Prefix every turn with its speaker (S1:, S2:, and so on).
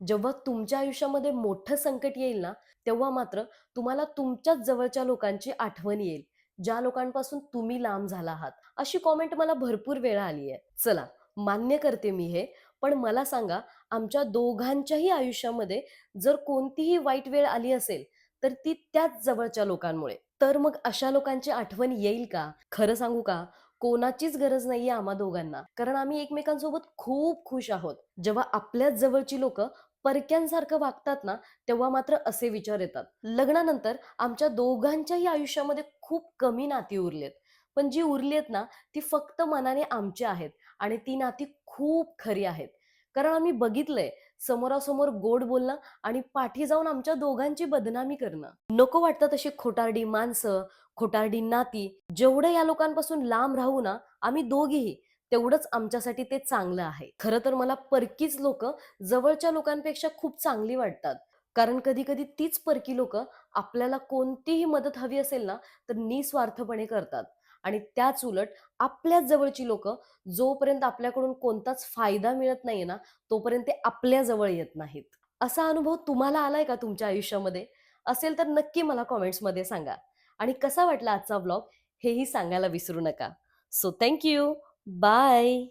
S1: जेव्हा तुमच्या आयुष्यामध्ये मोठं संकट येईल ना, तेव्हा मात्र तुम्हाला तुमच्याच जवळच्या लोकांची आठवण येईल, ज्या लोकांपासून तुम्ही लांब झाला आहात. अशी कॉमेंट मला भरपूर वेळा आली आहे. चला, मान्य करते मी हे. पण मला सांगा, आमच्या दोघांच्याही आयुष्यामध्ये जर कोणतीही वाईट वेळ आली असेल, तर ती त्याच जवळच्या लोकांमुळे. तर मग अशा लोकांची आठवण येईल का? खरं सांगू का? कोणाचीच गरज नाहीये आम्हा दोघांना. कारण आम्ही एकमेकांसोबत खूप खुश आहोत. जेव्हा आपल्याच जवळची लोकं परक्यांसारखं वागतात ना, तेव्हा मात्र असे विचार येतात. लग्नानंतर आमच्या दोघांच्याही आयुष्यामध्ये खूप कमी नाती उरलीत. पण जी उरली आहेत ना, ती फक्त मनाने आमची आहेत आणि ती नाती खूप खरी आहेत. कारण आम्ही बघितलंय समोरासमोर गोड बोलणं आणि पाठी जाऊन आमच्या दोघांची बदनामी करणं. नको वाटतं तशी खोटारडी माणसं, खोटारडी नाती. जेवढं या लोकांपासून लांब राहू ना, आम्ही दोघीही, तेवढंच आमच्यासाठी ते चांगलं आहे. खरं तर मला परकीच लोकं जवळच्या लोकांपेक्षा खूप चांगली वाटतात. कारण कधी-कधी तीच परकी लोकं आपल्याला कोणतीही मदत हवी असेल ना, तर निस्वार्थपणे करतात आणि त्याच उलट आपल्याच जवळची लोकं जोपर्यंत आपल्याकडून कोणताच फायदा मिळत नाहीये ना, तोपर्यंत ते आपल्या जवळ येत नाहीत. असा अनुभव तुम्हाला आलाय का तुमच्या आयुष्यामध्ये? असेल तर नक्की मला कमेंट्समध्ये सांगा. आणि कसा वाटला आजचा व्लॉग हेही सांगायला विसरू नका. So thank you. बाय.